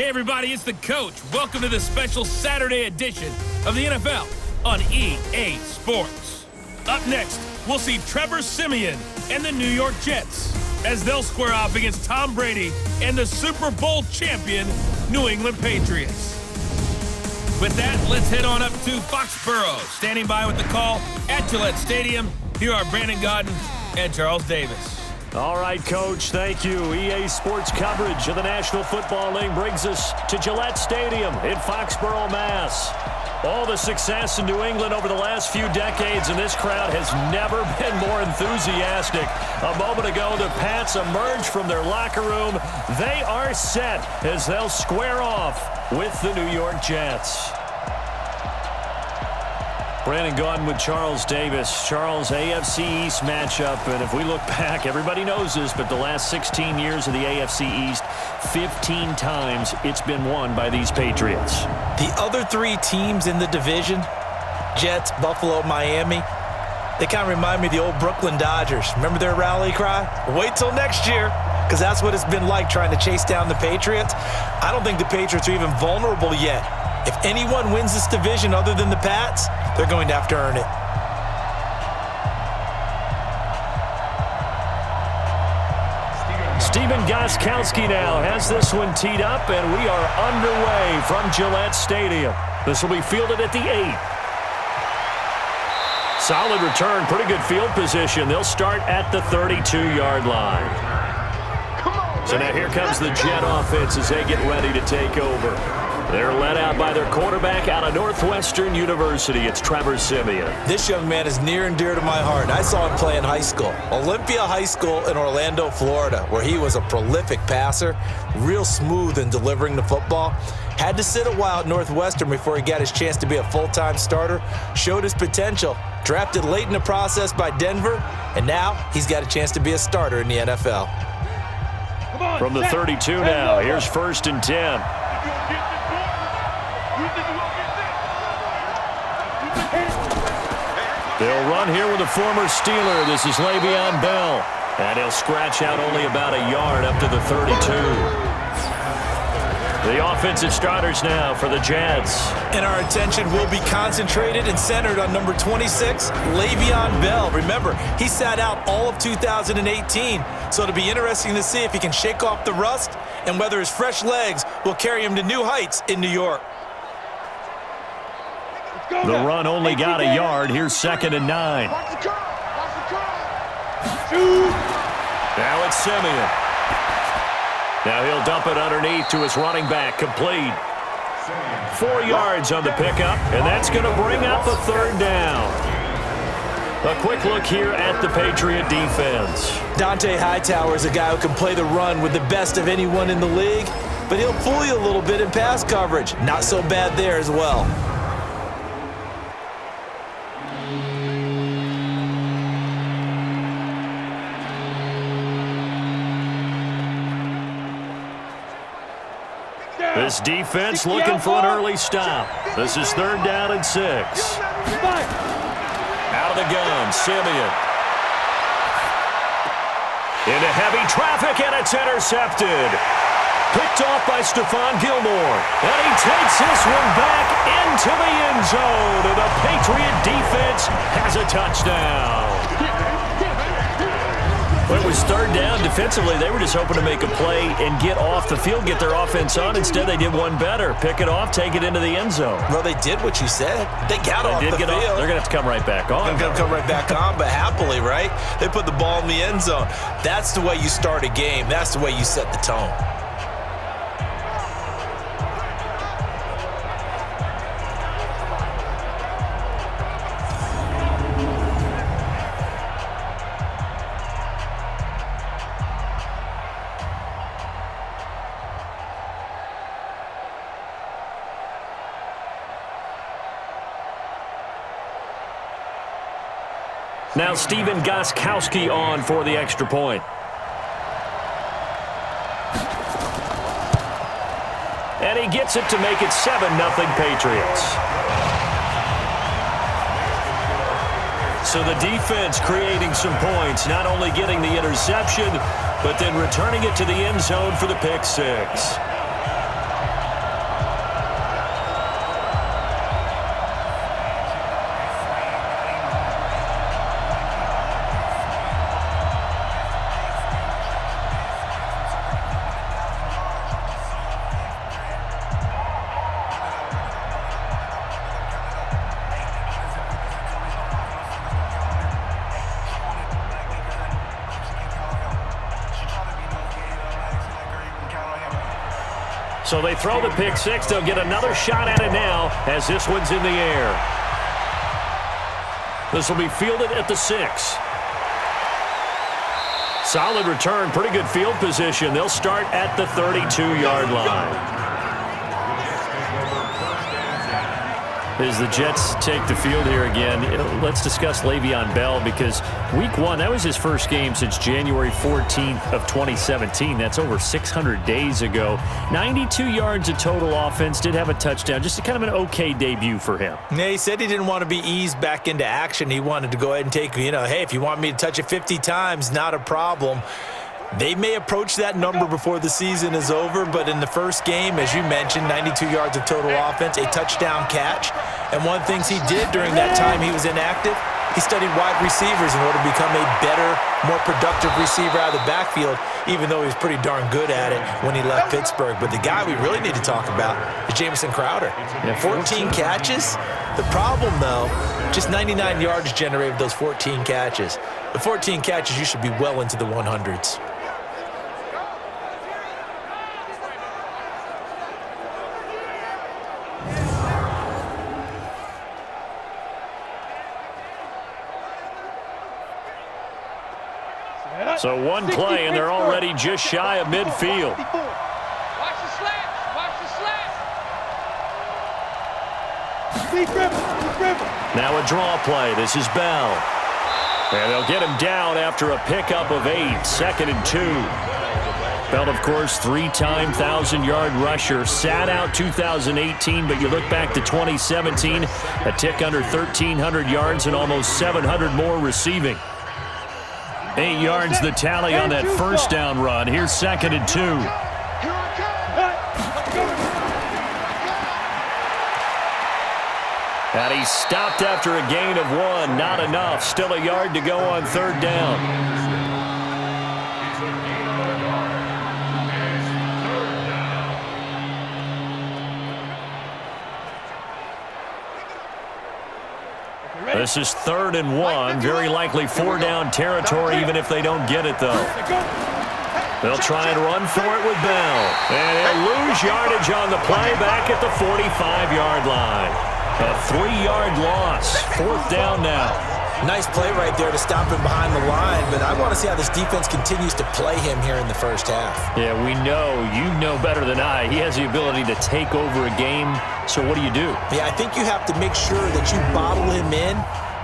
Hey everybody, it's the coach. Welcome to the special Saturday edition of the NFL on EA Sports. Up next, we'll see Trevor Siemian and the New York Jets as they'll square off against Tom Brady and the Super Bowl champion New England Patriots. With that, let's head on up to Foxborough. Standing by with the call at Gillette Stadium, here are Brandon Gaudin and Charles Davis. All right, Coach, thank you. EA Sports coverage of the National Football League brings us to Gillette Stadium in Foxborough, Mass. All the success in New England over the last few decades, and this crowd has never been more enthusiastic. A moment ago, the Pats emerged from their locker room. They are set as they'll square off with the New York Jets. Brandon Gaudin with Charles Davis. Charles, AFC East matchup, and if we look back, everybody knows this, but the last 16 years of the AFC East, 15 times it's been won by these Patriots. The other three teams in the division, Jets, Buffalo, Miami, they kind of remind me of the old Brooklyn Dodgers. Remember their rally cry? Wait till next year, because that's what it's been like trying to chase down the Patriots. I don't think the Patriots are even vulnerable yet. If anyone wins this division other than the Pats, they're going to have to earn it. Stephen Gostkowski now has this one teed up, and we are underway from Gillette Stadium. This will be fielded at the 8. Solid return, pretty good field position. They'll start at the 32-yard line. So now here comes the Jet offense as they get ready to take over. They're led out by their quarterback out of Northwestern University. It's Trevor Siemian. This young man is near and dear to my heart. I saw him play in high school. Olympia High School in Orlando, Florida, where he was a prolific passer, real smooth in delivering the football. Had to sit a while at Northwestern before he got his chance to be a full-time starter. Showed his potential. Drafted late in the process by Denver, and now he's got a chance to be a starter in the NFL. From the 32 now, here's 1st and 10. They'll run here with a former Steeler. This is Le'Veon Bell. And he'll scratch out only about a yard up to the 32. The offensive starters now for the Jets. And our attention will be concentrated and centered on number 26, Le'Veon Bell. Remember, he sat out all of 2018, so it'll be interesting to see if he can shake off the rust and whether his fresh legs will carry him to new heights in New York. The run only got a yard. Here's 2nd and 9. Now it's Siemian. Now he'll dump it underneath to his running back. Complete. 4 yards on the pickup, and that's going to bring up a 3rd down. A quick look here at the Patriot defense. Dante Hightower is a guy who can play the run with the best of anyone in the league, but he'll fool you a little bit in pass coverage. Not so bad there as well. This defense looking for an early stop. This is 3rd down and 6. Out of the gun, Siemian. Into heavy traffic, and it's intercepted. Picked off by Stephon Gilmore. And he takes this one back into the end zone. And the Patriot defense has a touchdown. When it was 3rd down defensively, they were just hoping to make a play and get off the field, get their offense on. Instead, they did one better. Pick it off, take it into the end zone. Well, they did what you said. They got off the field. They're going to have to come right back on. They're going to come right back on, but happily, right? They put the ball in the end zone. That's the way you start a game. That's the way you set the tone. Now Stephen Gostkowski on for the extra point. And he gets it to make it 7-0 Patriots. So the defense creating some points, not only getting the interception, but then returning it to the end zone for the pick six. So they throw the pick six. They'll get another shot at it now as this one's in the air. This will be fielded at the 6. Solid return, pretty good field position. They'll start at the 32-yard line. As the Jets take the field here again, let's discuss Le'Veon Bell, because week 1, that was his first game since January 14th of 2017. That's over 600 days ago. 92 yards of total offense, did have a touchdown. Just kind of an okay debut for him. Yeah, he said he didn't want to be eased back into action. He wanted to go ahead and take, hey, if you want me to touch it 50 times, not a problem. They may approach that number before the season is over, but in the first game, as you mentioned, 92 yards of total offense, a touchdown catch. And one of the things he did during that time he was inactive, he studied wide receivers in order to become a better, more productive receiver out of the backfield, even though he was pretty darn good at it when he left Pittsburgh. But the guy we really need to talk about is Jamison Crowder. 14 catches. The problem, though, just 99 yards generated with those 14 catches. The 14 catches, you should be well into the 100s. So one play, and they're already just shy of midfield. Watch the slats. Watch the slats. Now a draw play. This is Bell. And they'll get him down after a pickup of 8. 2nd and 2. Bell, of course, 3-time 1,000-yard rusher. Sat out 2018, but you look back to 2017, a tick under 1,300 yards and almost 700 more receiving. 8 yards the tally on that first down run. Here's 2nd and 2. And he stopped after a gain of 1. Not enough. Still a yard to go on 3rd down. This is 3rd and 1. Very likely 4-down territory, even if they don't get it, though. They'll try and run for it with Bell. And he'll lose yardage on the play back at the 45-yard line. A 3-yard loss. 4th down now. Nice play right there to stop him behind the line, but I want to see how this defense continues to play him here in the first half. Yeah, we know. You know better than I. He has the ability to take over a game, so what do you do? Yeah, I think you have to make sure that you bottle him in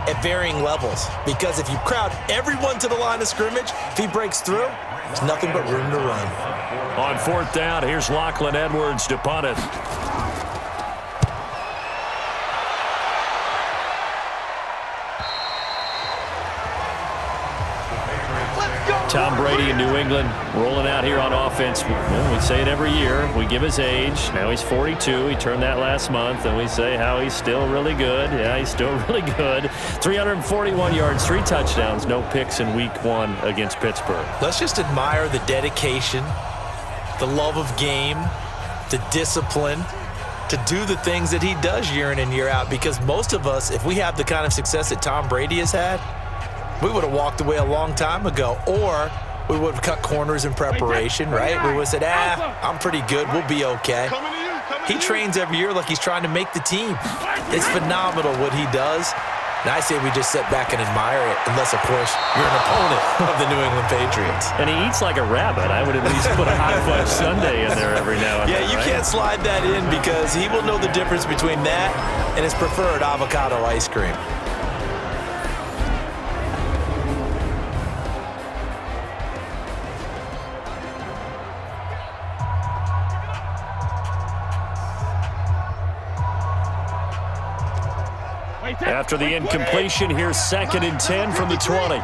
at varying levels, because if you crowd everyone to the line of scrimmage, if he breaks through, there's nothing but room to run. On 4th down, here's Lachlan Edwards to punt it. Tom Brady in New England rolling out here on offense. Well, we say it every year. We give his age. Now he's 42. He turned that last month. And we say how he's still really good. Yeah, he's still really good. 341 yards, 3 touchdowns, no picks in week 1 against Pittsburgh. Let's just admire the dedication, the love of game, the discipline to do the things that he does year in and year out. Because most of us, if we have the kind of success that Tom Brady has had, we would have walked away a long time ago, or we would have cut corners in preparation, right? We would have said, I'm pretty good. We'll be okay. He trains every year like he's trying to make the team. It's phenomenal what he does. And I say we just sit back and admire it, unless, of course, you're an opponent of the New England Patriots. And he eats like a rabbit. I would at least put a high five Sunday in there every now and then. Yeah, you can't slide that in, because he will know the difference between that and his preferred avocado ice cream. After the incompletion, here's 2nd and 10 from the 20.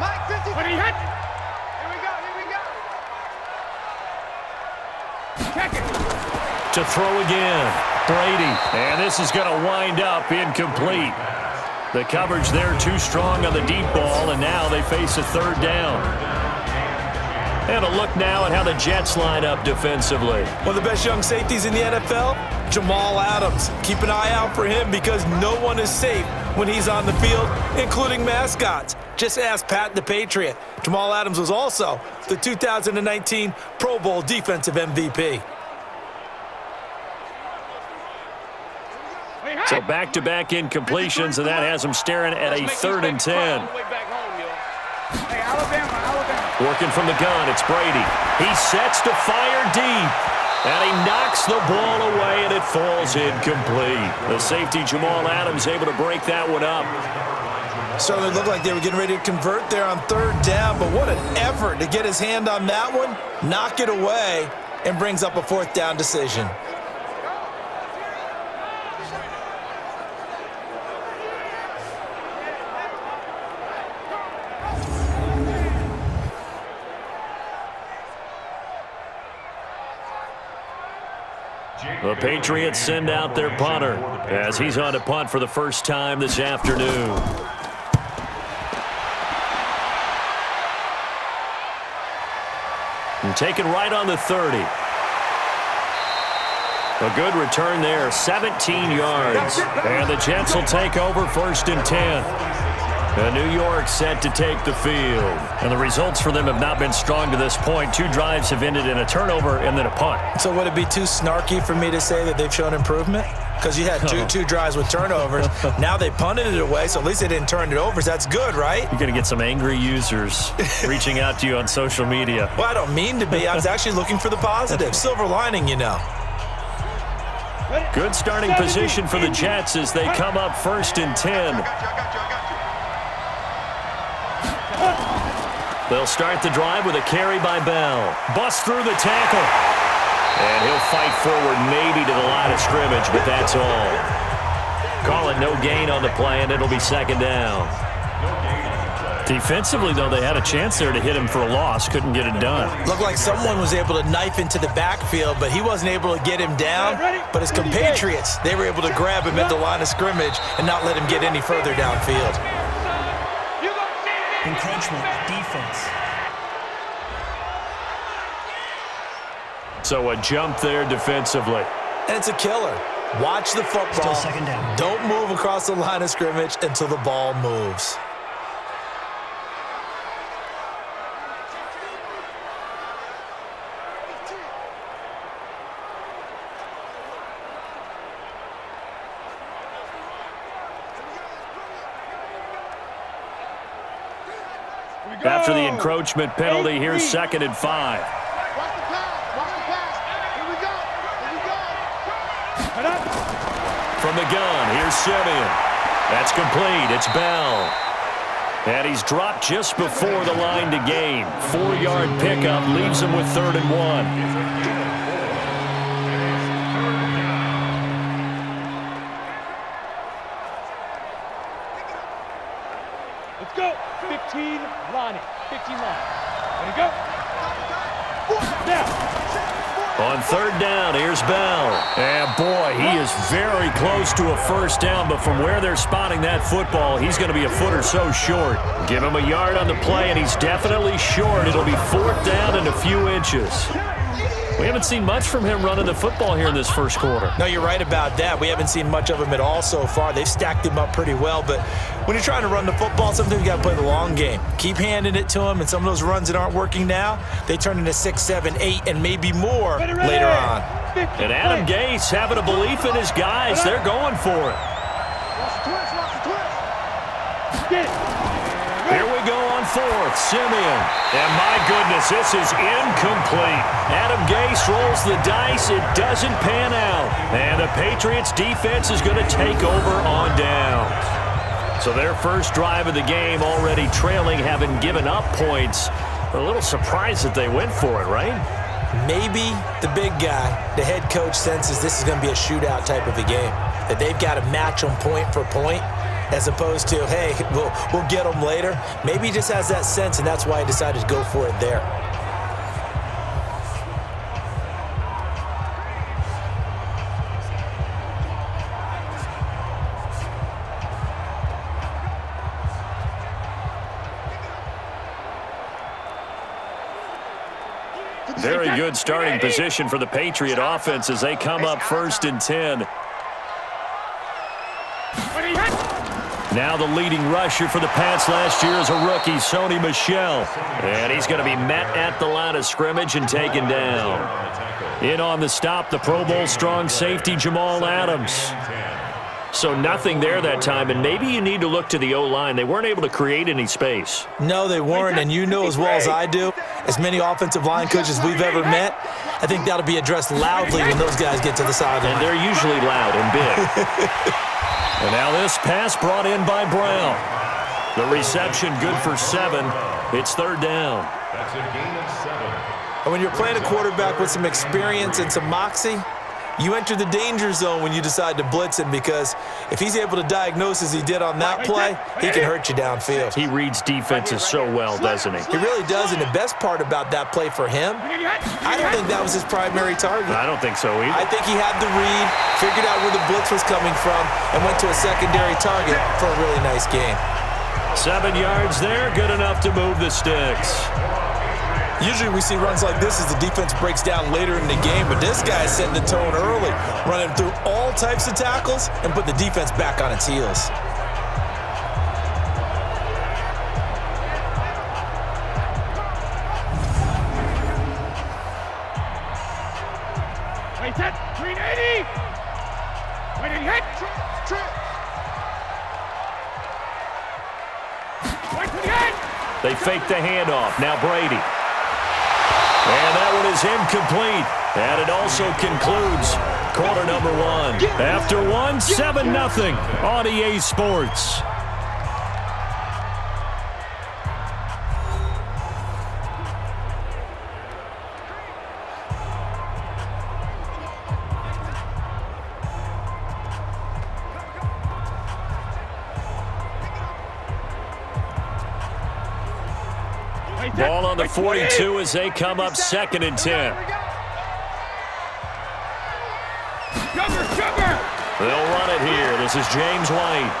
To throw again, Brady. And this is going to wind up incomplete. The coverage there too strong on the deep ball, and now they face a 3rd down. And a look now at how the Jets line up defensively. One of the best young safeties in the NFL, Jamal Adams. Keep an eye out for him, because no one is safe when he's on the field, including mascots. Just ask Pat the Patriot. Jamal Adams was also the 2019 Pro Bowl Defensive MVP. So back-to-back incompletions, and that has him staring at a 3rd and 10. Working from the gun, it's Brady. He sets to fire deep. And he knocks the ball away, and it falls incomplete. The safety, Jamal Adams, able to break that one up. Certainly looked like they were getting ready to convert there on 3rd down, but what an effort to get his hand on that one, knock it away, and brings up a 4th down decision. The Patriots send out their punter as he's on to punt for the first time this afternoon. And taken right on the 30. A good return there, 17 yards. And the Jets will take over 1st and 10. New York set to take the field. And the results for them have not been strong to this point. 2 drives have ended in a turnover and then a punt. So would it be too snarky for me to say that they've shown improvement? Because you had two drives with turnovers. Now they punted it away, so at least they didn't turn it over. So that's good, right? You're going to get some angry users reaching out to you on social media. Well, I don't mean to be. I was actually looking for the positive. Silver lining, you know. Good starting position for the Jets as they come up 1st and 10. They'll start the drive with a carry by Bell. Bust through the tackle. And he'll fight forward maybe to the line of scrimmage, but that's all. Call it no gain on the play, and it'll be 2nd down. Defensively, though, they had a chance there to hit him for a loss. Couldn't get it done. Looked like someone was able to knife into the backfield, but he wasn't able to get him down. But his compatriots, they were able to grab him at the line of scrimmage and not let him get any further downfield. Encroachment, defense. So a jump there defensively. And it's a killer. Watch the football. Still 2nd down. Don't move across the line of scrimmage until the ball moves. After the encroachment penalty, here's 2nd and 5. Watch the pass. Watch the pass. Here we go. Here we go. From the gun, here's Simeon. That's complete. It's Bell. And he's dropped just before the line to gain. 4-yard pickup leaves him with 3rd and 1. Let's go. 15 line. 15 line. Ready to go. Now. On 3rd down, here's Bell. And boy, he is very close to a 1st down, but from where they're spotting that football, he's going to be a foot or so short. Give him a yard on the play, and he's definitely short. It'll be 4th down and a few inches. We haven't seen much from him running the football here in this 1st quarter. No, you're right about that. We haven't seen much of him at all so far. They've stacked him up pretty well, but when you're trying to run the football, sometimes you got to play the long game. Keep handing it to him, and some of those runs that aren't working now, they turn into 6, 7, 8, and maybe more later on. And Adam Gase having a belief in his guys. They're going for it. Get it. Here we go on 4th, Simeon. And my goodness, this is incomplete. Adam Gase rolls the dice. It doesn't pan out. And the Patriots defense is going to take over on downs. So their first drive of the game already trailing, having given up points. A little surprised that they went for it, right? Maybe the big guy, the head coach, senses this is going to be a shootout type of a game, that they've got to match them point for point, as opposed to, hey, we'll get them later. Maybe he just has that sense, and that's why he decided to go for it there. Very good starting position for the Patriot offense as they come up 1st and 10. Now the leading rusher for the Pats last year is a rookie, Sony Michel. And he's going to be met at the line of scrimmage and taken down. In on the stop, the Pro Bowl strong safety, Jamal Adams. So nothing there that time, and maybe you need to look to the O-line. They weren't able to create any space. No, they weren't, and you know as well as I do, as many offensive line coaches we've ever met, I think that'll be addressed loudly when those guys get to the sideline. And they're usually loud and big. And now this pass brought in by Brown. The reception good for 7. It's third down. That's a gain of 7. And when you're playing a quarterback with some experience and some moxie, you enter the danger zone when you decide to blitz him, because if he's able to diagnose as he did on that play, he can hurt you downfield. He reads defenses so well, doesn't he? He really does, and the best part about that play for him, I don't think that was his primary target. I don't think so either. I think he had the read, figured out where the blitz was coming from, and went to a secondary target for a really nice gain. 7 yards there, good enough to move the sticks. Usually we see runs like this as the defense breaks down later in the game, but this guy is setting the tone early, running through all types of tackles and put the defense back on its heels. Wait, set, 380. Waiting hit. They fake the handoff. Now Brady. And that one is incomplete. And it also concludes quarter number 1. After 1, 7-0 on EA Sports. Ball on the 42 as they come up 2nd and 10. They'll run it here. This is James White.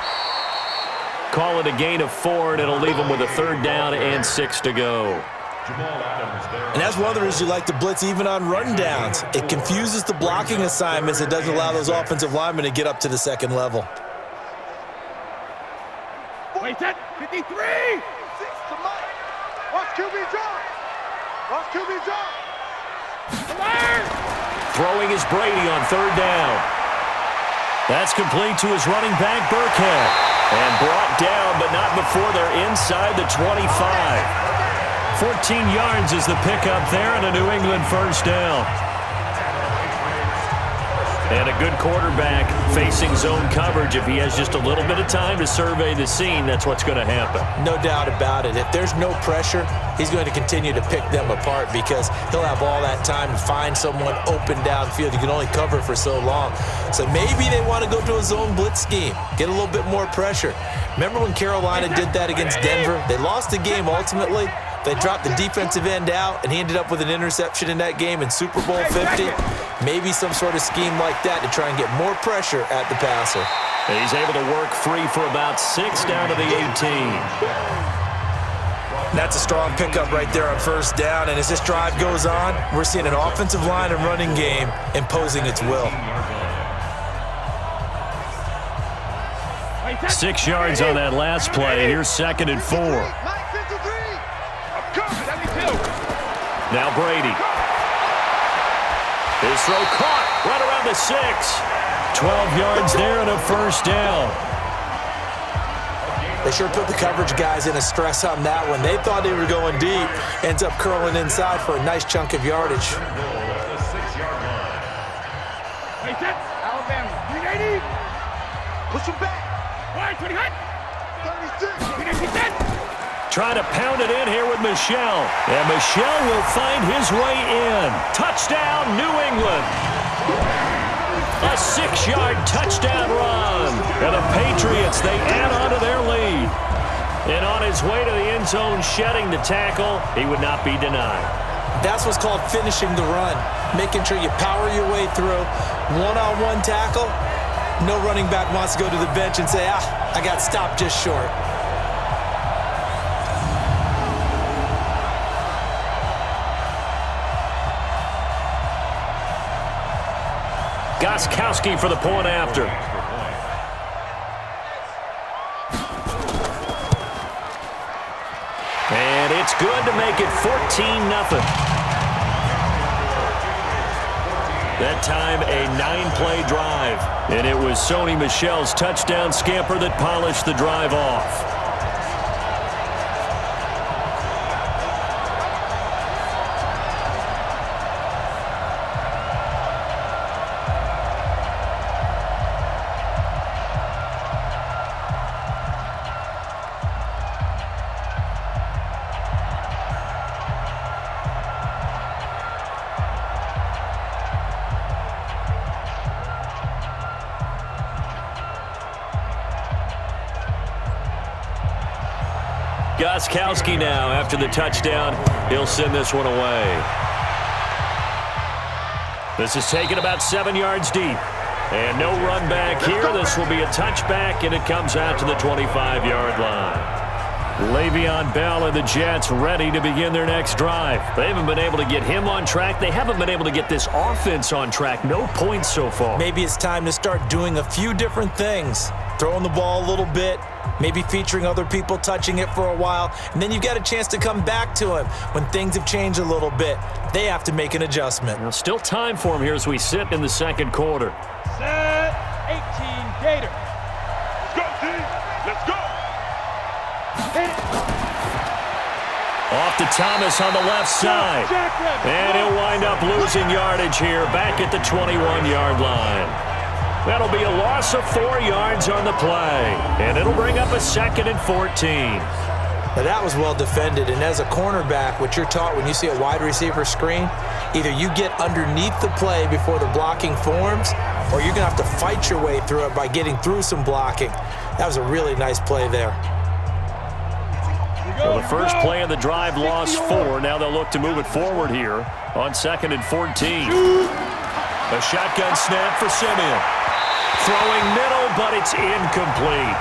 Call it a gain of 4, and it'll leave them with a 3rd down and 6 to go. And that's one of the reasons you like to blitz even on run downs. It confuses the blocking assignments. It doesn't allow those offensive linemen to get up to the 2nd level. Wait, set, 53. Watch QB drop. Watch QB drop. Throwing is Brady on 3rd down. That's complete to his running back, Burkhead. And brought down, but not before they're inside the 25. 14 yards is the pickup there, and a New England 1st down. And a good quarterback facing zone coverage. If he has just a little bit of time to survey the scene, that's what's going to happen. No doubt about it. If there's no pressure, he's going to continue to pick them apart because he'll have all that time to find someone open downfield. You can only cover for so long. So maybe they want to go to a zone blitz scheme, get a little bit more pressure. Remember when Carolina did that against Denver? They lost the game ultimately. They dropped the defensive end out, and he ended up with an interception in that game in Super Bowl 50. Maybe some sort of scheme like that to try and get more pressure at the passer. And he's able to work free for about 6 down to the 18. That's a strong pickup right there on 1st down, and as this drive goes on, we're seeing an offensive line and running game imposing its will. 6 yards on that last play. Here's 2nd and 4. Now Brady. His throw caught right around the 6. 12 yards there and a 1st down. They sure put the coverage guys in a stress on that one. They thought they were going deep. Ends up curling inside for a nice chunk of yardage. Alabama, 380. Push him back. 36. Trying to pound it in here with Michelle. And Michelle will find his way in. Touchdown, New England. A 6-yard touchdown run. And the Patriots, they add on to their lead. And on his way to the end zone, shedding the tackle, he would not be denied. That's what's called finishing the run. Making sure you power your way through. One-on-one tackle. No running back wants to go to the bench and say, I got stopped just short. Gostkowski for the point after. And it's good to make it 14-0. That time a 9-play drive. And it was Sony Michel's touchdown scamper that polished the drive off. Gostkowski now after the touchdown. He'll send this one away. This is taken about 7 yards deep. And no run back here. This will be a touchback, and it comes out to the 25-yard line. Le'Veon Bell and the Jets ready to begin their next drive. They haven't been able to get him on track. They haven't been able to get this offense on track. No points so far. Maybe it's time to start doing a few different things. Throwing the ball a little bit, maybe featuring other people touching it for a while, and then you've got a chance to come back to him when things have changed a little bit. They have to make an adjustment. Well, still time for him here as we sit in the second quarter. Set 18 Gator. Let's go, team. Let's go. Hit it. Off to Thomas on the left side. And he'll wind up losing yardage here back at the 21-yard line. That'll be a loss of 4 yards on the play. And it'll bring up a 2nd and 14. Now that was well defended, and as a cornerback, what you're taught when you see a wide receiver screen, either you get underneath the play before the blocking forms, or you're going to have to fight your way through it by getting through some blocking. That was a really nice play there. Well, the first play of the drive lost 4. Now they'll look to move it forward here on 2nd and 14. A shotgun snap for Simeon. Throwing middle, but it's incomplete.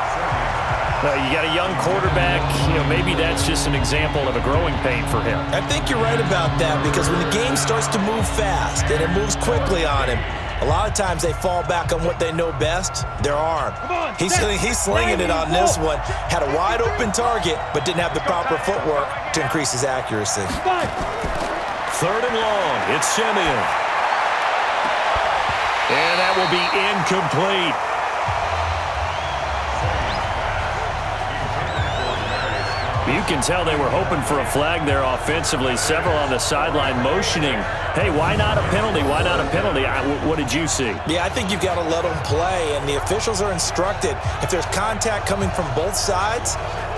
You got a young quarterback. Maybe that's just an example of a growing pain for him. I think you're right about that, because when the game starts to move fast and it moves quickly on him, a lot of times they fall back on what they know best, their arm. He's slinging it on this one. Had a wide open target, but didn't have the proper footwork to increase his accuracy. 3rd and long. It's Simeon. And that will be incomplete. You can tell they were hoping for a flag there offensively. Several on the sideline motioning, hey, why not a penalty? Why not a penalty? What did you see? Yeah, I think you've got to let them play, and the officials are instructed, if there's contact coming from both sides,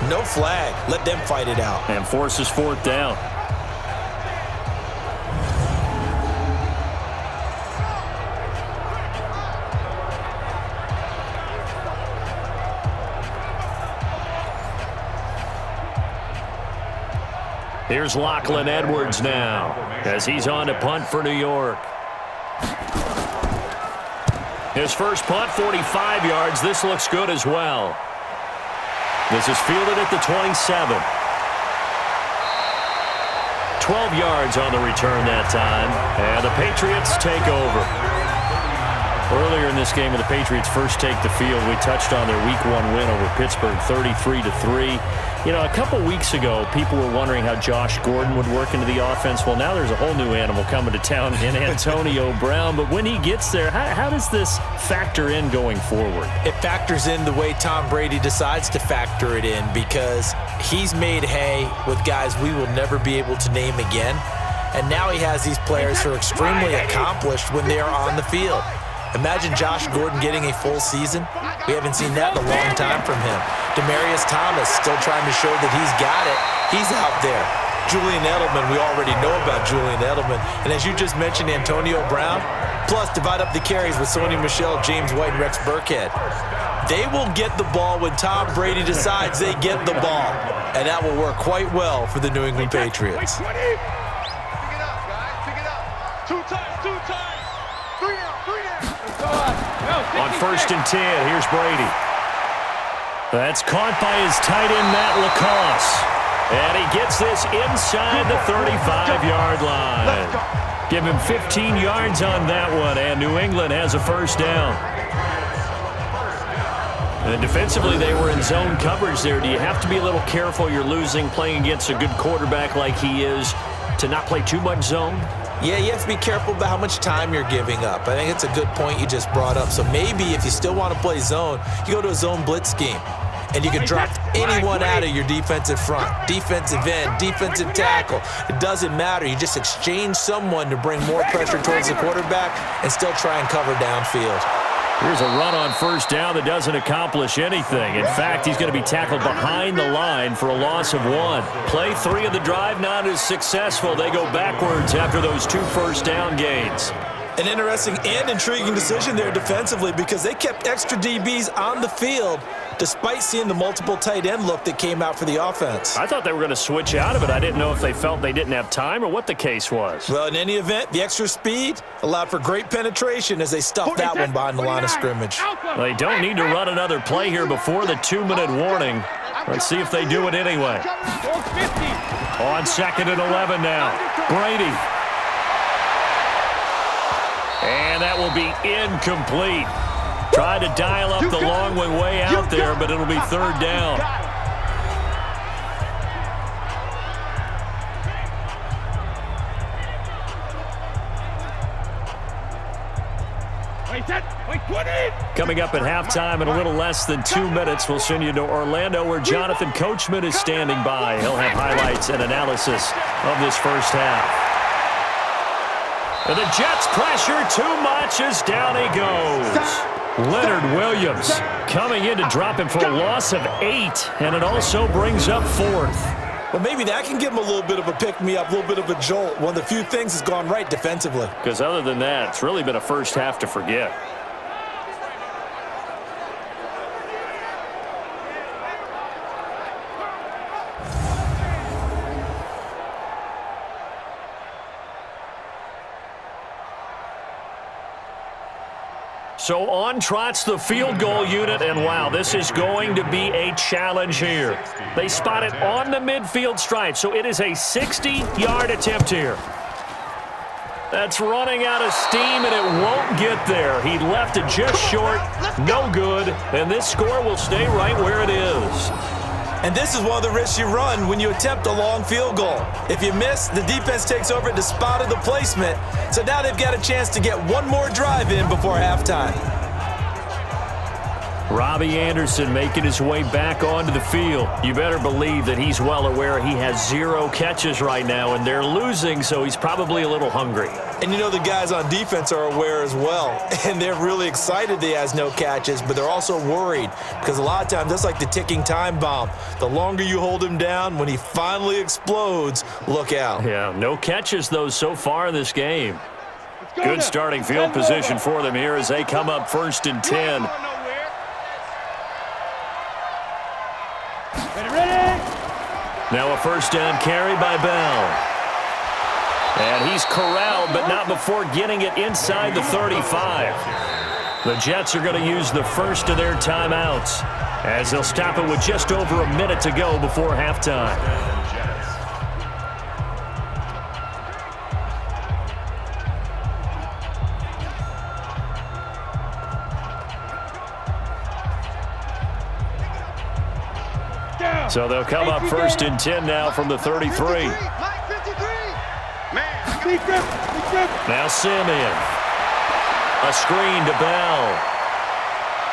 no flag. Let them fight it out. And forces 4th down. Here's Lachlan Edwards now as he's on to punt for New York. His first punt, 45 yards. This looks good as well. This is fielded at the 27. 12 yards on the return that time, and the Patriots take over. Earlier in this game, when the Patriots first take the field, we touched on their Week 1 win over Pittsburgh, 33-3. A couple weeks ago, people were wondering how Josh Gordon would work into the offense. Well, now there's a whole new animal coming to town in Antonio Brown. But when he gets there, how does this factor in going forward? It factors in the way Tom Brady decides to factor it in, because he's made hay with guys we will never be able to name again. And now he has these players who are extremely accomplished when they are on the field. Imagine Josh Gordon getting a full season. We haven't seen that in a long time from him. Demaryius Thomas still trying to show that he's got it. He's out there. Julian Edelman, we already know about Julian Edelman. And as you just mentioned, Antonio Brown, plus divide up the carries with Sony Michel, James White, and Rex Burkhead. They will get the ball when Tom Brady decides they get the ball. And that will work quite well for the New England Patriots. Pick it up, guys. Pick it up. Two times. 3 down. On 1st and 10, here's Brady. That's caught by his tight end, Matt LaCosse. And he gets this inside the 35-yard line. Give him 15 yards on that one, and New England has a 1st down. And defensively, they were in zone coverage there. Do you have to be a little careful? You're playing against a good quarterback like he is, to not play too much zone? Yeah, you have to be careful about how much time you're giving up. I think it's a good point you just brought up. So maybe if you still want to play zone, you go to a zone blitz scheme. And you can drop anyone out of your defensive front, defensive end, defensive tackle. It doesn't matter. You just exchange someone to bring more pressure towards the quarterback and still try and cover downfield. Here's a run on first down that doesn't accomplish anything. In fact, he's going to be tackled behind the line for a loss of 1. Play 3 of the drive not as successful. They go backwards after those 2 first down gains. An interesting and intriguing decision there defensively because they kept extra DBs on the field despite seeing the multiple tight end look that came out for the offense. I thought they were going to switch out of it. I didn't know if they felt they didn't have time or what the case was. Well, in any event, the extra speed allowed for great penetration as they stuffed that one behind the line of scrimmage. They don't need to run another play here before the 2-minute warning. Let's see if they do it anyway. On 2nd and 11 now. Brady. And that will be incomplete. Tried to dial up the long way out there, but it'll be 3rd down. Coming up at halftime in a little less than 2 minutes, we'll send you to Orlando where Jonathan Coachman is standing by. He'll have highlights and analysis of this first half. And the Jets pressure too much as down he goes. Leonard Williams coming in to drop him for a loss of 8, and it also brings up 4th. Well, maybe that can give him a little bit of a pick-me-up, a little bit of a jolt. One of the few things has gone right defensively. Because other than that, it's really been a first half to forget. So on trots the field goal unit, and wow, this is going to be a challenge here. They spot it on the midfield stripe, so it is a 60-yard attempt here. That's running out of steam, and it won't get there. He left it just short, no good, and this score will stay right where it is. And this is one of the risks you run when you attempt a long field goal. If you miss, the defense takes over at the spot of the placement. So now they've got a chance to get one more drive in before halftime. Robbie Anderson making his way back onto the field. You better believe that he's well aware he has 0 catches right now, and they're losing, so he's probably a little hungry. And you know the guys on defense are aware as well, and they're really excited he has no catches, but they're also worried because a lot of times that's like the ticking time bomb. The longer you hold him down, when he finally explodes, look out. Yeah, no catches, though, so far in this game. Good starting field position for them here as they come up 1st and 10. Now a first down carry by Bell. And he's corralled, but not before getting it inside the 35. The Jets are going to use the first of their timeouts as they'll stop it with just over a minute to go before halftime. So they'll come up 1st and 10 now from the 33. Now Simeon. A screen to Bell.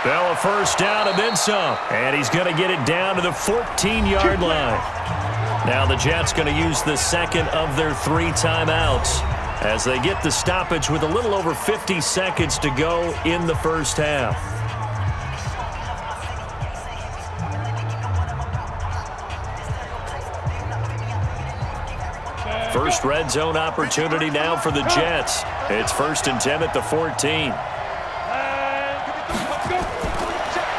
Bell a first down and then some. And he's going to get it down to the 14-yard line. Now the Jets going to use the second of their 3 timeouts as they get the stoppage with a little over 50 seconds to go in the first half. First red zone opportunity now for the Jets. It's 1st and 10 at the 14.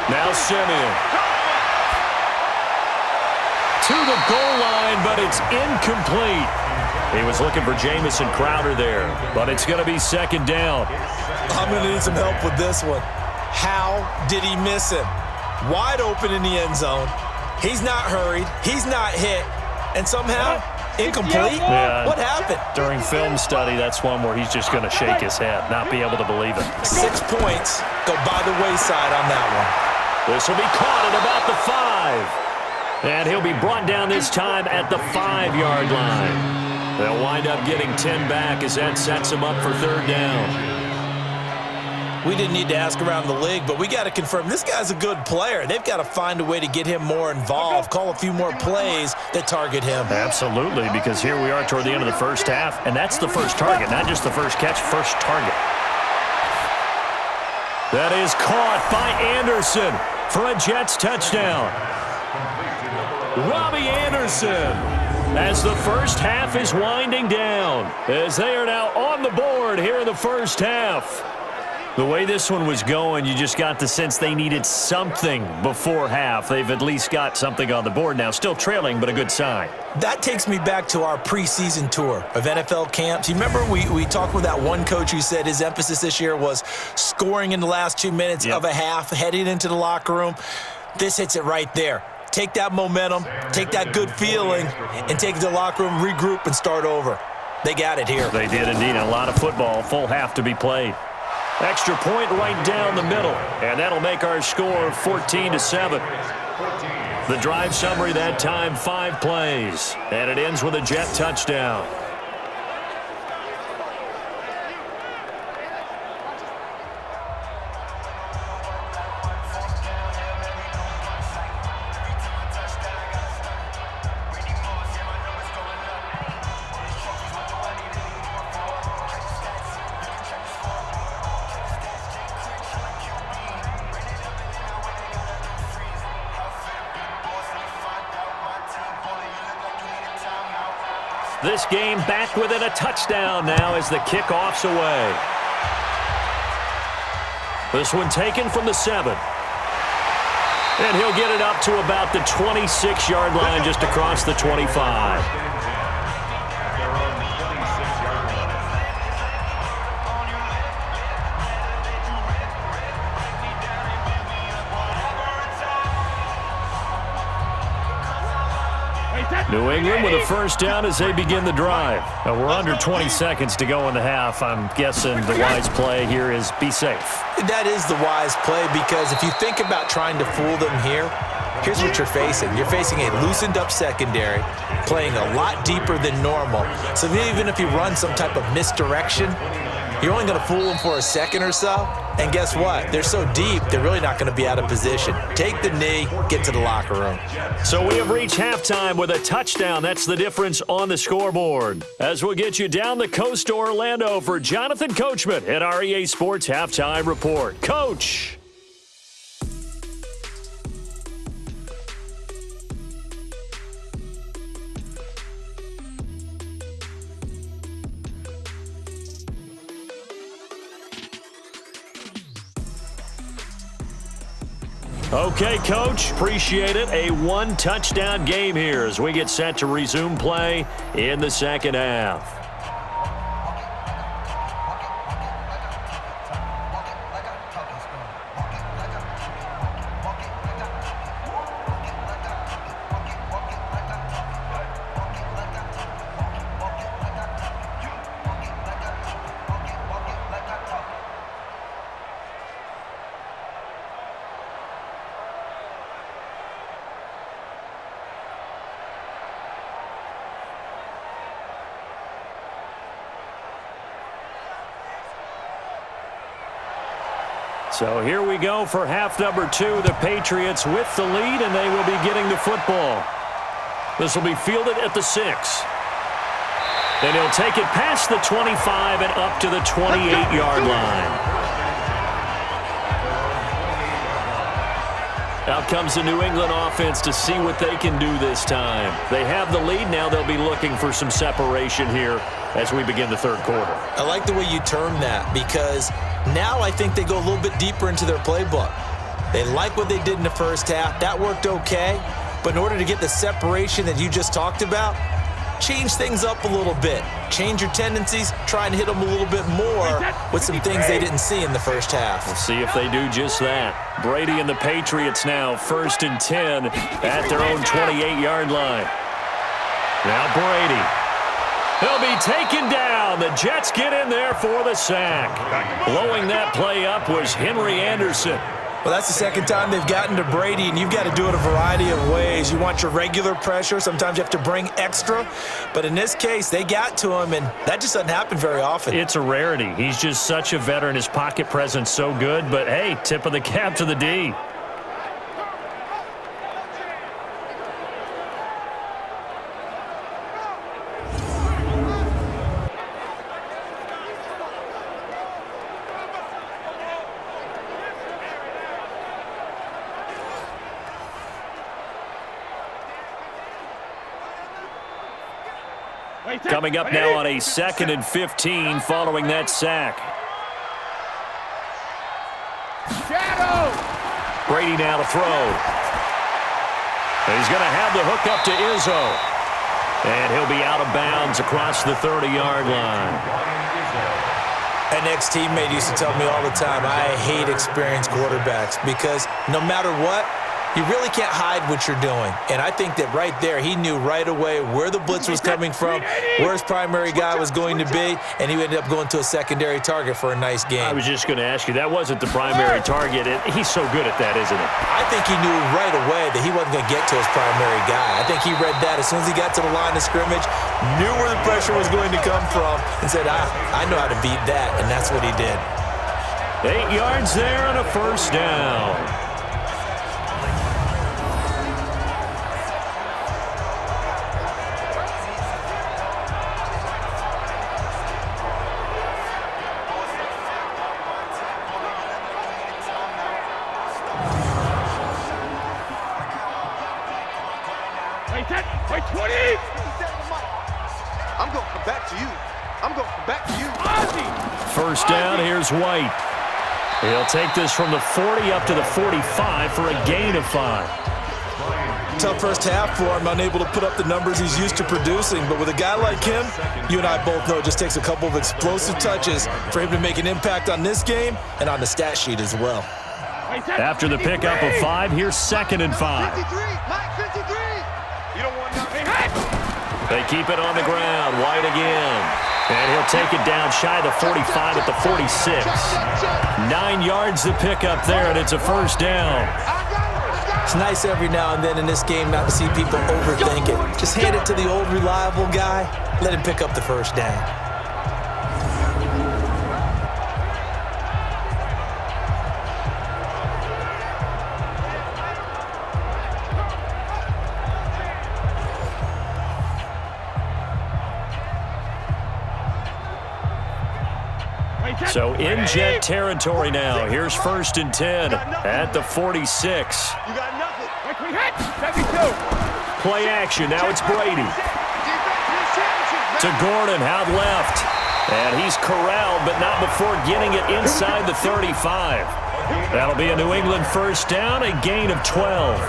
Now Simeon. To the goal line, but it's incomplete. He was looking for Jamison Crowder there, but it's going to be 2nd down. I'm going to need some help with this one. How did he miss him? Wide open in the end zone. He's not hurried. He's not hit. And somehow, incomplete? Yeah. What happened? During film study, that's one where he's just going to shake his head, not be able to believe it. 6 points go by the wayside on that one. This will be caught at about the 5. And he'll be brought down this time at the 5-yard line. They'll wind up getting 10 back as that sets them up for third down. We didn't need to ask around the league, but we got to confirm this guy's a good player. They've got to find a way to get him more involved, call a few more plays that target him. Absolutely, because here we are toward the end of the first half, and that's the first target, not just the first catch, first target. That is caught by Anderson for a Jets touchdown. Robbie Anderson, as the first half is winding down, as they are now on the board here in the first half. The way this one was going, you just got the sense they needed something before half. They've at least got something on the board now. Still trailing, but a good sign. That takes me back to our preseason tour of NFL camps. You remember we talked with that one coach who said his emphasis this year was scoring in the last 2 minutes of a half, heading into the locker room. This hits it right there. Take that momentum, take that good feeling, and take it to the locker room, regroup, and start over. They got it here. They did indeed. A lot of football, full half to be played. Extra point right down the middle, and that'll make our score 14-7. The drive summary that time, 5 plays, and it ends with a Jet touchdown. This game back within a touchdown now as the kickoff's away. This one taken from the 7. And he'll get it up to about the 26-yard line just across the 25. New England with a first down as they begin the drive. Now we're under 20 seconds to go in the half. I'm guessing the wise play here is be safe. That is the wise play because if you think about trying to fool them here, here's what you're facing. You're facing a loosened up secondary, playing a lot deeper than normal. So even if you run some type of misdirection, you're only going to fool them for a second or so. And guess what? They're so deep, they're really not going to be out of position. Take the knee, get to the locker room. So we have reached halftime with a touchdown. That's the difference on the scoreboard. As we'll get you down the coast to Orlando for Jonathan Coachman at our EA Sports Halftime Report. Coach. Okay, Coach, appreciate it. A one-touchdown game here as we get set to resume play in the second half. So here we go for half number 2. The Patriots with the lead, and they will be getting the football. This will be fielded at the 6. And he'll take it past the 25 and up to the 28-yard line. Out comes the New England offense to see what they can do this time. They have the lead. Now they'll be looking for some separation here as we begin the third quarter. I like the way you term that because now I think they go a little bit deeper into their playbook. They like what they did in the first half. That worked okay. But in order to get the separation that you just talked about, change things up a little bit. Change your tendencies. Try and hit them a little bit more with some things they didn't see in the first half. We'll see if they do just that. Brady and the Patriots now 1st and 10 at their own 28-yard line. Now Brady. He'll be taken down. The Jets get in there for the sack. Blowing that play up was Henry Anderson. Well, that's the second time they've gotten to Brady, and you've got to do it a variety of ways. You want your regular pressure. Sometimes you have to bring extra. But in this case, they got to him, and that just doesn't happen very often. It's a rarity. He's just such a veteran. His pocket presence so good. But, hey, tip of the cap to the D. Coming up now on a 2nd and 15 following that sack. Shadow! Brady now to throw. He's going to have the hook up to Izzo. And he'll be out of bounds across the 30-yard line. An ex-teammate used to tell me all the time, I hate experienced quarterbacks because no matter what, you really can't hide what you're doing. And I think that right there, he knew right away where the blitz was coming from, where his primary guy was going to be, and he ended up going to a secondary target for a nice game. I was just going to ask you, that wasn't the primary target. He's so good at that, isn't he? I think he knew right away that he wasn't going to get to his primary guy. I think he read that as soon as he got to the line of scrimmage, knew where the pressure was going to come from, and said, I know how to beat that, and that's what he did. 8 yards there on a first down. Wait, 20! I'm going to come back to you. I'm going to come back to you. First down, here's White. He'll take this from the 40 up to the 45 for a gain of 5. Tough first half for him, unable to put up the numbers he's used to producing. But with a guy like him, you and I both know it just takes a couple of explosive touches for him to make an impact on this game and on the stat sheet as well. After the pickup of 5, here's 2nd and 5. 53, Mike, 53. You don't want nothing. They keep it on the ground. White again. And he'll take it down shy of the 45 at the 46. 9 yards to pick up there, and it's a first down. It's nice every now and then in this game not to see people overthink it. Just hand it to the old reliable guy. Let him pick up the first down. So in jet territory now. Here's 1st and 10 at the 46. You got nothing. 72. Play action. Now it's Brady. To Gordon, out left. And he's corralled, but not before getting it inside the 35. That'll be a New England first down, a gain of 12.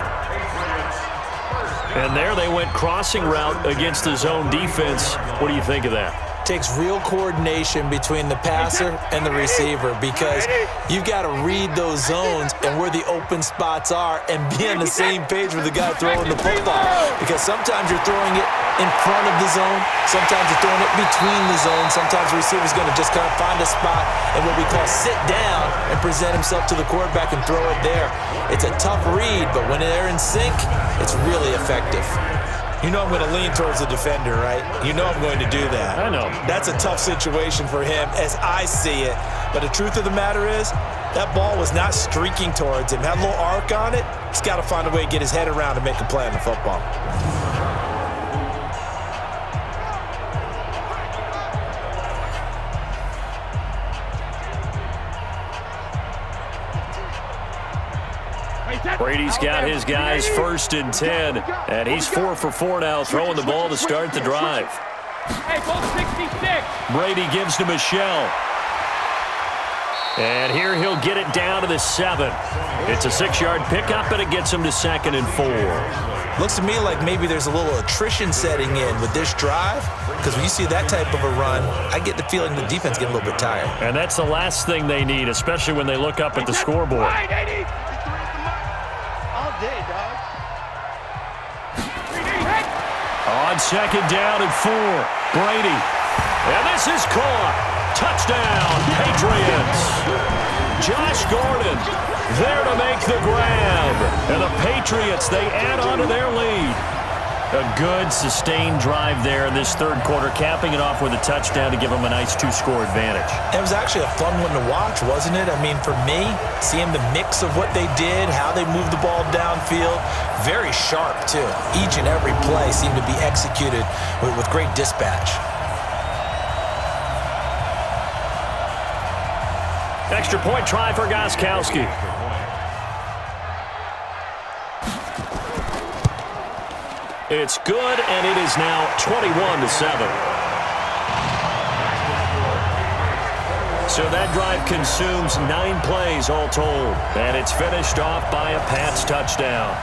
And there they went crossing route against the zone defense. What do you think of that? Takes real coordination between the passer and the receiver because you've got to read those zones and where the open spots are and be on the same page with the guy throwing the football. Because sometimes you're throwing it in front of the zone, sometimes you're throwing it between the zones, sometimes the receiver's going to just kind of find a spot and what we call sit down and present himself to the quarterback and throw it there. It's a tough read, but when they're in sync, it's really effective. You know I'm going to lean towards the defender, right? You know I'm going to do that. I know. That's a tough situation for him as I see it. But the truth of the matter is, that ball was not streaking towards him. Had a little arc on it. He's got to find a way to get his head around and make a play on the football. Brady's got his guys 1st and 10, and he's 4 for 4 now, throwing the ball to start the drive. Hey, ball 66. Brady gives to Michelle. And here he'll get it down to the 7. It's a 6-yard pickup, and it gets him to 2nd and 4. Looks to me like maybe there's a little attrition setting in with this drive, because when you see that type of a run, I get the feeling the defense getting a little bit tired. And that's the last thing they need, especially when they look up at the scoreboard. On 2nd down and 4, Brady. And this is caught. Touchdown, Patriots. Josh Gordon there to make the grab. And the Patriots, they add on to their lead. A good, sustained drive there in this third quarter, capping it off with a touchdown to give them a nice two-score advantage. It was actually a fun one to watch, wasn't it? I mean, for me, seeing the mix of what they did, how they moved the ball downfield, very sharp, too. Each and every play seemed to be executed with great dispatch. Extra point try for Gostkowski. It's good, and it is now 21-7. So that drive consumes 9 plays all told, and it's finished off by a Pats touchdown.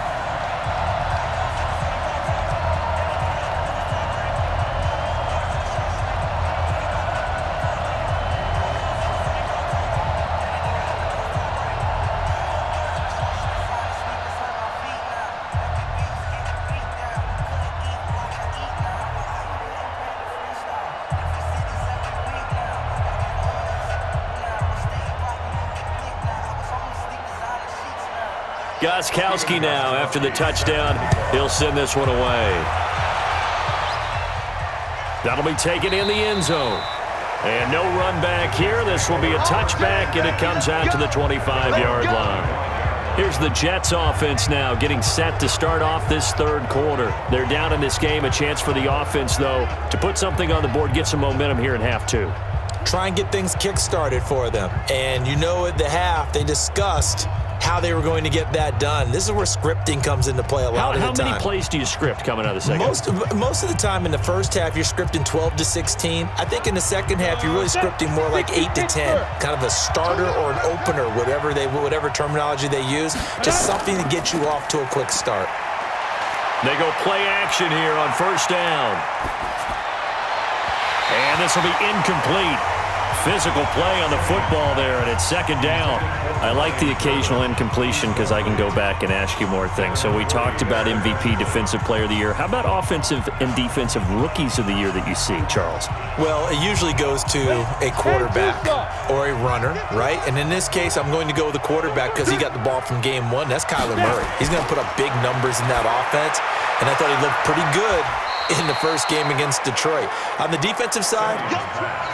Gostkowski now, after the touchdown, he'll send this one away. That'll be taken in the end zone. And no run back here. This will be a touchback, and it comes out to the 25-yard line. Here's the Jets offense now getting set to start off this third quarter. They're down in this game. A chance for the offense, though, to put something on the board, get some momentum here in half two. Try and get things kick-started for them. And you know at the half, they discussed how they were going to get that done. This is where scripting comes into play a lot of the time. How many plays do you script coming out of the second? Most of the time in the first half, you're scripting 12 to 16. I think in the second half, you're really scripting more like 8 to 10. Kind of a starter or an opener, whatever terminology they use. Just something to get you off to a quick start. They go play action here on first down. And this will be incomplete. Physical play on the football there, and it's second down. I like the occasional incompletion because I can go back and ask you more things. So we talked about MVP, Defensive Player of the Year. How about Offensive and Defensive Rookies of the Year that you see, Charles? Well, it usually goes to a quarterback or a runner, right? And in this case, I'm going to go with the quarterback because he got the ball from game one. That's Kyler Murray. He's going to put up big numbers in that offense, and I thought he looked pretty good in the first game against Detroit. On the defensive side,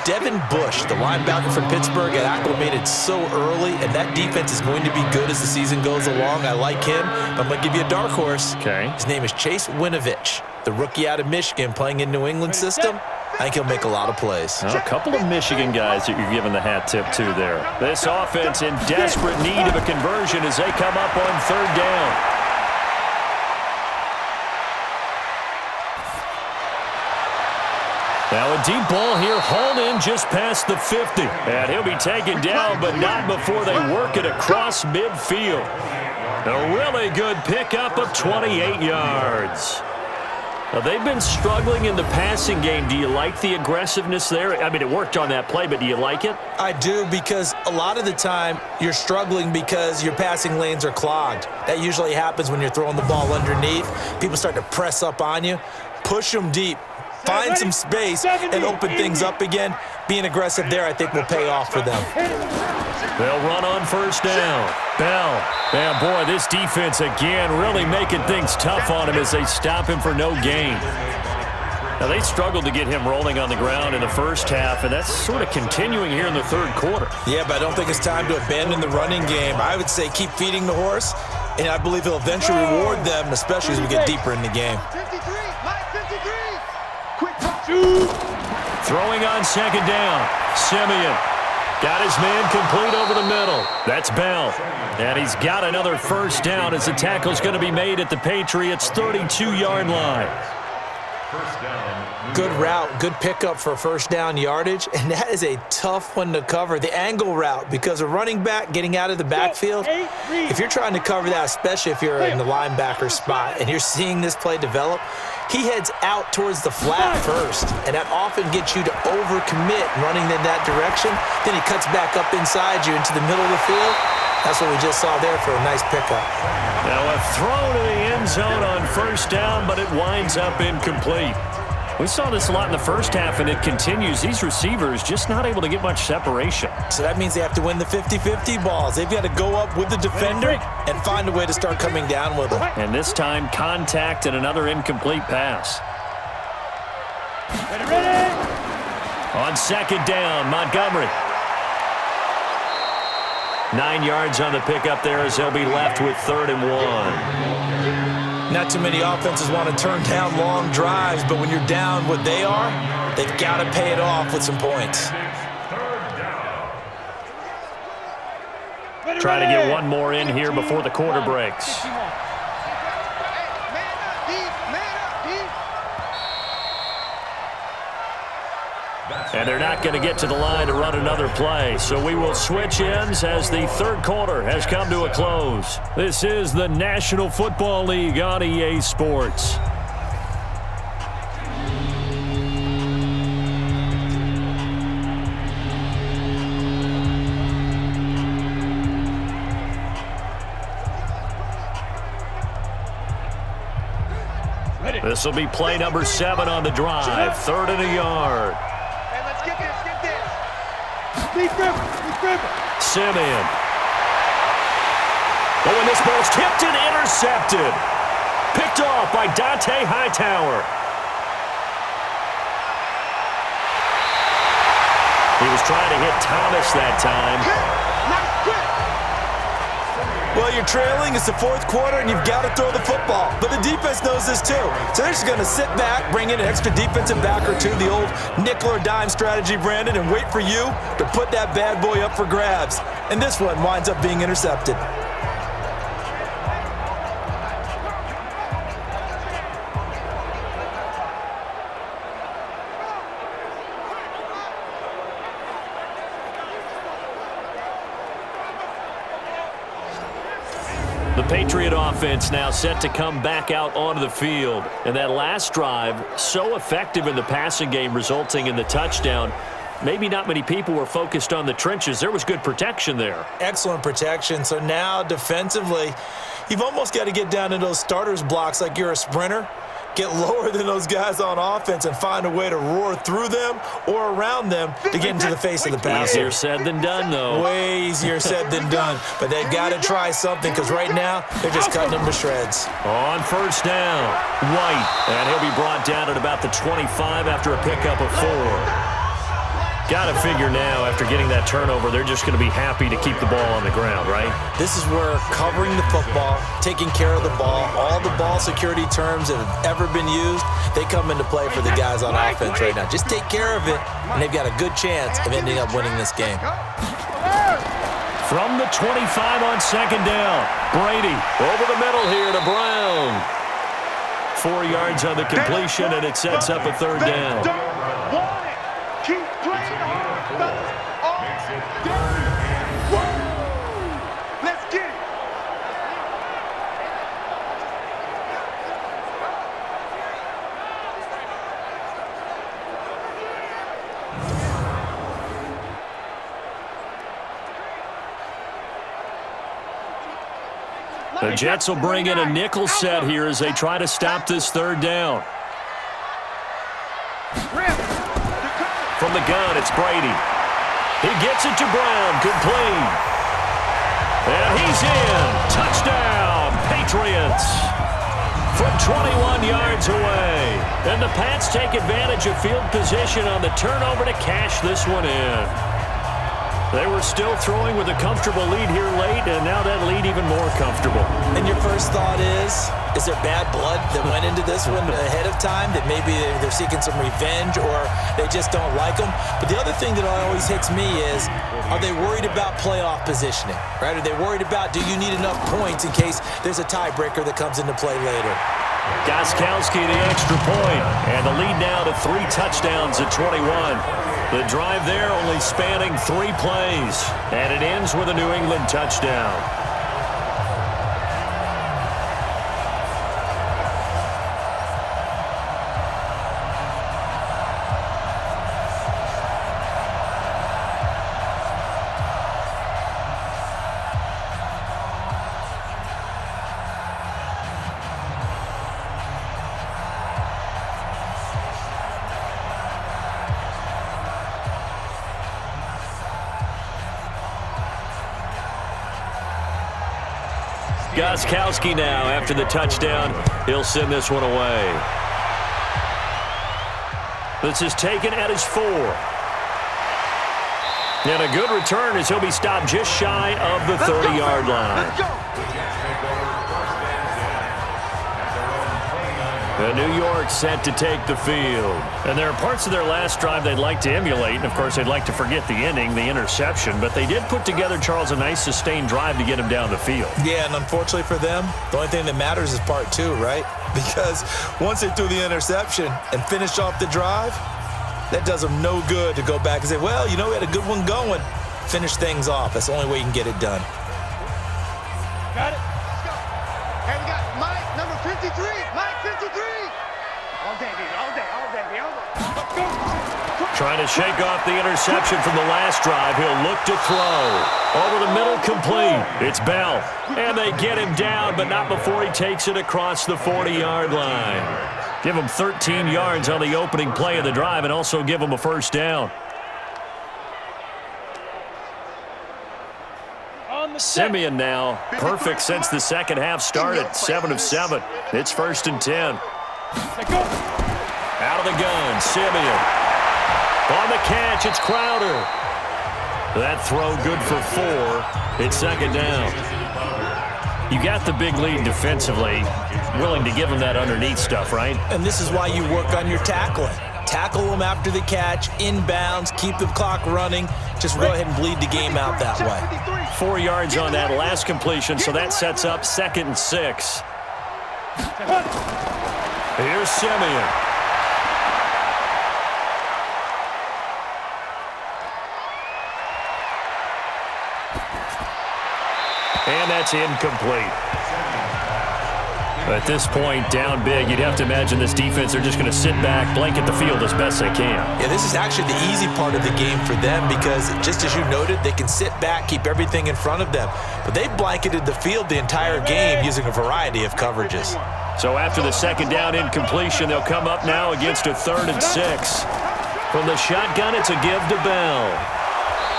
Devin Bush, the linebacker from Pittsburgh, got acclimated so early, and that defense is going to be good as the season goes along. I like him. I'm going to give you a dark horse. Okay. His name is Chase Winovich, the rookie out of Michigan playing in New England system. I think he'll make a lot of plays. Well, a couple of Michigan guys that you're giving the hat tip to there. This offense in desperate need of a conversion as they come up on third down. Now a deep ball here, hauled in just past the 50. And he'll be taken down, but not before they work it across midfield. A really good pickup of 28 yards. Now, they've been struggling in the passing game. Do you like the aggressiveness there? I mean, it worked on that play, but do you like it? I do, because a lot of the time you're struggling because your passing lanes are clogged. That usually happens when you're throwing the ball underneath. People start to press up on you. Push them deep. Find some space and open things up again. Being aggressive there, I think, will pay off for them. They'll run on first down. Bell. And, boy, this defense, again, really making things tough on him as they stop him for no gain. Now, they struggled to get him rolling on the ground in the first half, and that's sort of continuing here in the third quarter. Yeah, but I don't think it's time to abandon the running game. I would say keep feeding the horse, and I believe he'll eventually reward them, especially as we get deeper in the game. 53, line 53. Quick touch. Throwing on second down. Simeon got his man complete over the middle. That's Bell. And he's got another first down as the tackle's going to be made at the Patriots' 32-yard line. Good route, good pickup for first down yardage, and that is a tough one to cover. The angle route, because a running back getting out of the backfield, if you're trying to cover that, especially if you're in the linebacker spot and you're seeing this play develop, he heads out towards the flat first, and that often gets you to overcommit running in that direction. Then he cuts back up inside you into the middle of the field. That's what we just saw there for a nice pickup. Now a throw to the end zone on first down, but it winds up incomplete. We saw this a lot in the first half, and it continues. These receivers just not able to get much separation. So that means they have to win the 50-50 balls. They've got to go up with the defender and find a way to start coming down with them. And this time, contact and another incomplete pass. Ready. On second down, Montgomery. 9 yards on the pickup there as they'll be left with 3rd and 1. Not too many offenses want to turn down long drives, but when you're down what they are, they've got to pay it off with some points. Try to get one more in here before the quarter breaks. And they're not going to get to the line to run another play. So we will switch ends as the third quarter has come to a close. This is the National Football League on EA Sports. This will be play number 7 on the drive. 3rd and a yard. Simeon. Oh, and this ball's tipped and intercepted. Picked off by Dante Hightower. He was trying to hit Thomas that time. Well, you're trailing. It's the 4th quarter, and you've got to throw the football. But the defense knows this, too. So they're just going to sit back, bring in an extra defensive back or two, the old nickel or dime strategy, Brandon, and wait for you to put that bad boy up for grabs. And this one winds up being intercepted. The Patriot offense now set to come back out onto the field. And that last drive, so effective in the passing game, resulting in the touchdown. Maybe not many people were focused on the trenches. There was good protection there. Excellent protection. So now defensively, you've almost got to get down to those starters blocks like you're a sprinter. Get lower than those guys on offense and find a way to roar through them or around them to get into the face of the passer. Easier said than done, though. Way easier said than done. But they've got to try something because right now they're just cutting them to shreds. On first down, White. And he'll be brought down at about the 25 after a pickup of 4. Got to figure now, after getting that turnover, they're just going to be happy to keep the ball on the ground, right? This is where covering the football, taking care of the ball, all the ball security terms that have ever been used, they come into play for the guys on offense right now. Just take care of it, and they've got a good chance of ending up winning this game. From the 25 on second down, Brady over the middle here to Brown. 4 yards on the completion, and it sets up a 3rd down. Keep playing hard, fellas. Let's get it. The Jets will bring in a nickel set here as they try to stop this 3rd down. From the gun, it's Brady. He gets it to Brown, complete. And he's in. Touchdown, Patriots. From 21 yards away. And the Pats take advantage of field position on the turnover to cash this one in. They were still throwing with a comfortable lead here late, and now that lead even more comfortable. And your first thought is there bad blood that went into this one ahead of time, that maybe they're seeking some revenge or they just don't like them? But the other thing that always hits me is, are they worried about playoff positioning, right? Are they worried about, do you need enough points in case there's a tiebreaker that comes into play later? Gostkowski the extra point, and the lead now to 3 touchdowns at 21. The drive there only spanning 3 plays, and it ends with a New England touchdown. Gostkowski now, after the touchdown, he'll send this one away. This is taken at his 4. And a good return as he'll be stopped just shy of the 30-yard line. The New York set to take the field. And there are parts of their last drive they'd like to emulate. And, of course, they'd like to forget the ending, the interception. But they did put together, Charles, a nice sustained drive to get him down the field. Yeah, and unfortunately for them, the only thing that matters is part 2, right? Because once they threw the interception and finished off the drive, that does them no good to go back and say, well, you know, we had a good one going. Finish things off. That's the only way you can get it done. Got it. Let's go. Hey, we got Mike, number 53. Mike, 53. All day, baby. All day, all day, baby. All day. Let's go. Trying to shake off the interception from the last drive. He'll look to throw. Over the middle, complete. It's Bell. And they get him down, but not before he takes it across the 40-yard line. Give him 13 yards on the opening play of the drive and also give him a first down. Simeon now, perfect since the second half started. 7 of 7. It's 1st and 10. Out of the gun, Simeon. On the catch, it's Crowder. That throw good for 4. It's 2nd down. You got the big lead defensively. Willing to give him that underneath stuff, right? And this is why you work on your tackling. Tackle them after the catch, inbounds, keep the clock running. Just go ahead and bleed the game out that way. 4 yards on that last completion, so that sets up 2nd and 6. Here's Simeon. And that's incomplete. At this point, down big, you'd have to imagine this defense, they're just going to sit back, blanket the field as best they can. Yeah, this is actually the easy part of the game for them because, just as you noted, they can sit back, keep everything in front of them. But they've blanketed the field the entire game using a variety of coverages. So after the 2nd down incompletion, they'll come up now against a 3rd and 6. From the shotgun, it's a give to Bell.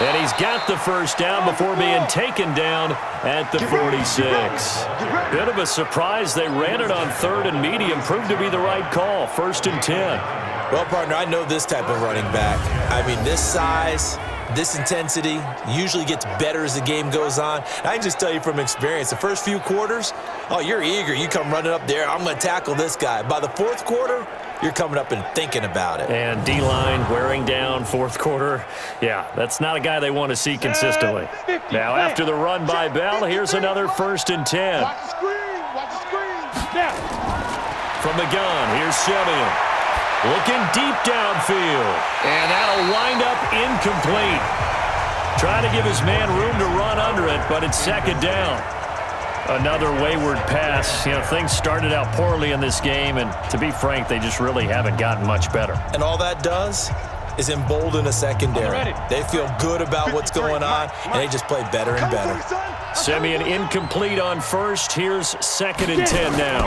And he's got the first down before being taken down at the 46. Bit of a surprise. They ran it on 3rd and medium. Proved to be the right call. 1st and 10. Well, partner, I know this type of running back. I mean, this size, this intensity usually gets better as the game goes on. I can just tell you from experience, the first few quarters, oh, you're eager. You come running up there, I'm going to tackle this guy. By the 4th quarter, you're coming up and thinking about it. And D-line wearing down 4th quarter. Yeah, that's not a guy they want to see consistently. Now, after the run by Bell, here's another 1st and 10. Watch the screen. Watch the screen. From the gun, here's Simeon. Looking deep downfield. And that'll wind up incomplete. Trying to give his man room to run under it, but it's 2nd down. Another wayward pass. You know, things started out poorly in this game, and to be frank, they just really haven't gotten much better. And all that does is embolden a secondary. They feel good about what's going on, and they just play better and better. Simeon incomplete on 1st. Here's 2nd and 10 now.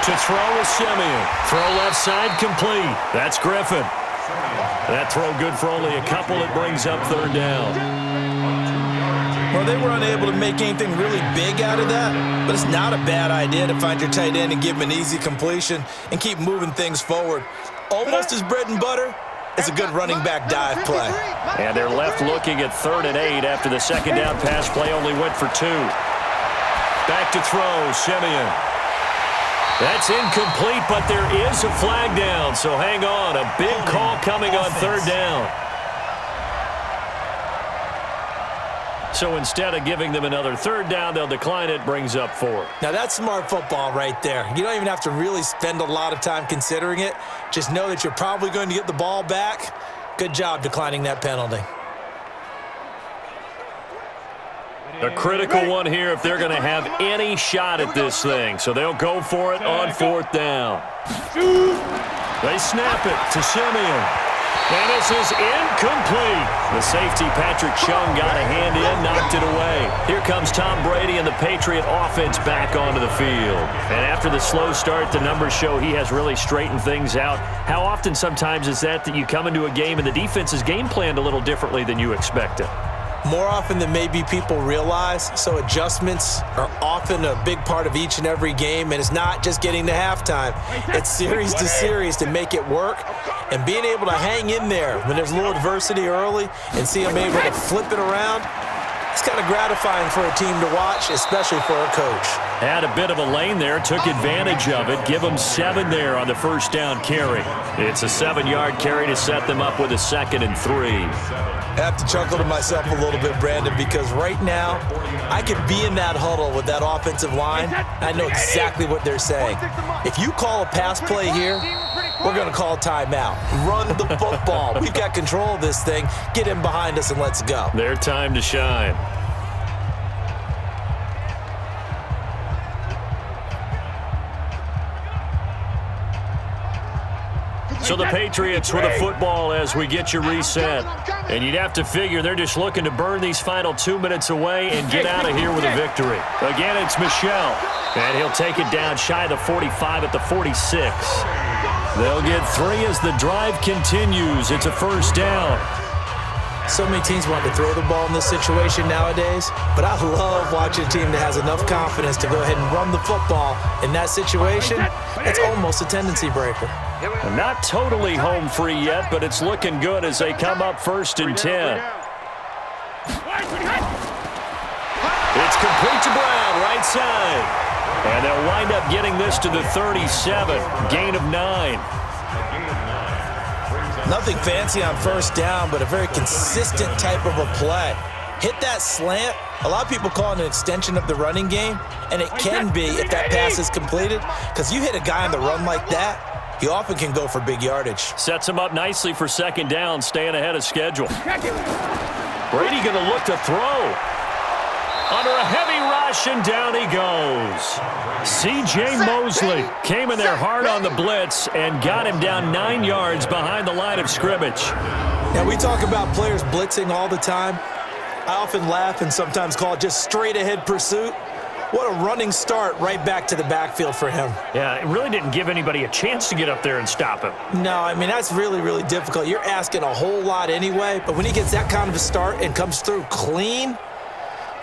To throw is Simeon. Throw left side complete. That's Griffin. That throw good for only a couple. It brings up 3rd down. Well, they were unable to make anything really big out of that, but it's not a bad idea to find your tight end and give him an easy completion and keep moving things forward. Almost as bread and butter as a good running back dive play. And they're left looking at 3rd and 8 after the 2nd down pass play only went for 2. Back to throw, Simeon. That's incomplete, but there is a flag down, so hang on. A big call coming on 3rd down. So instead of giving them another 3rd down, they'll decline it, brings up 4. Now that's smart football right there. You don't even have to really spend a lot of time considering it. Just know that you're probably going to get the ball back. Good job declining that penalty. A critical one here if they're going to have any shot at this thing. So they'll go for it on 4th down. They snap it to Simeon. And this is incomplete. The safety, Patrick Chung, got a hand in, knocked it away. Here comes Tom Brady and the Patriot offense back onto the field. And after the slow start, the numbers show he has really straightened things out. How often sometimes is that you come into a game and the defense is game planned a little differently than you expected? more often than maybe people realize. So adjustments are often a big part of each and every game, and it's not just getting to halftime. It's series to series to make it work, and being able to hang in there when there's a little adversity early and see them able to flip it around, it's kind of gratifying for a team to watch, especially for a coach. Had a bit of a lane there, took advantage of it. Give them 7 there on the first down carry. It's a 7-yard carry to set them up with a 2nd and 3. I have to chuckle to myself a little bit, Brandon, because right now I could be in that huddle with that offensive line. I know exactly what they're saying. If you call a pass play here, we're going to call timeout. Run the football. We've got control of this thing. Get in behind us and let's go. Their time to shine. So the Patriots with a football as we get you reset. And you'd have to figure they're just looking to burn these final 2 minutes away and get out of here with a victory. Again, it's Michel. And he'll take it down shy of the 45 at the 46. They'll get 3 as the drive continues. It's a first down. So many teams want to throw the ball in this situation nowadays, but I love watching a team that has enough confidence to go ahead and run the football in that situation. It's almost a tendency breaker. Not totally home free yet, but it's looking good as they come up 1st and 10. It's complete to Brown, right side. And they'll wind up getting this to the 37, gain of 9. Nothing fancy on first down, but a very consistent type of a play. Hit that slant. A lot of people call it an extension of the running game, and it can be if that pass is completed, because you hit a guy on the run like that, he often can go for big yardage. Sets him up nicely for 2nd down, staying ahead of schedule. Brady going to look to throw. Under a heavy rush, and down he goes. C.J. Mosley came in there hard on the blitz and got him down 9 yards behind the line of scrimmage. Now, we talk about players blitzing all the time. I often laugh and sometimes call it just straight-ahead pursuit. What a running start right back to the backfield for him. Yeah, it really didn't give anybody a chance to get up there and stop him. No, I mean, that's really, really difficult. You're asking a whole lot anyway, but when he gets that kind of a start and comes through clean,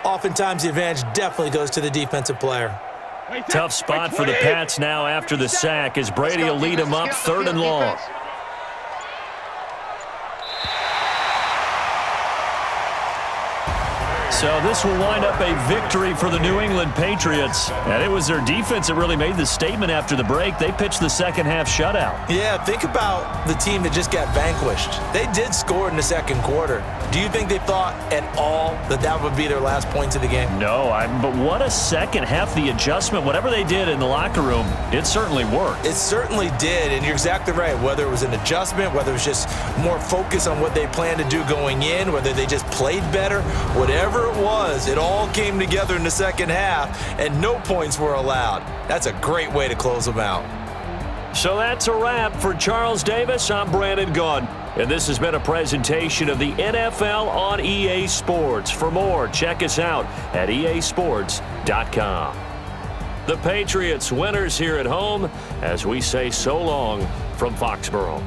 oftentimes the advantage definitely goes to the defensive player. Tough spot for the Pats now after the sack as Brady will lead them up 3rd and long. So this will wind up a victory for the New England Patriots. And it was their defense that really made the statement after the break. They pitched the second half shutout. Yeah, think about the team that just got vanquished. They did score in the second quarter. Do you think they thought at all that that would be their last points of the game? No, but what a second half. The adjustment, whatever they did in the locker room, it certainly worked. It certainly did, and you're exactly right. Whether it was an adjustment, whether it was just more focus on what they planned to do going in, whether they just played better, whatever it was, it all came together in the second half, and no points were allowed. That's a great way to close them out. So that's a wrap. For Charles Davis, I'm Brandon Gunn. And this has been a presentation of the NFL on EA Sports. For more, check us out at easports.com. The Patriots winners here at home as we say so long from Foxborough.